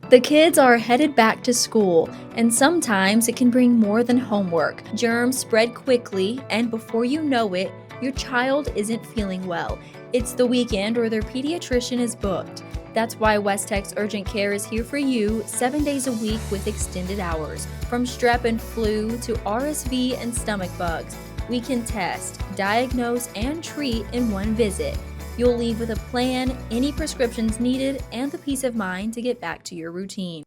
The kids are headed back to school, and sometimes it can bring more than homework. Germs spread quickly, and before you know it, your child isn't feeling well. It's the weekend or their pediatrician is booked. That's why WesTex Urgent Care is here for you 7 days a week with extended hours. From strep and flu to RSV and stomach bugs, we can test, diagnose, and treat in one visit. You'll leave with a plan, any prescriptions needed, and the peace of mind to get back to your routine.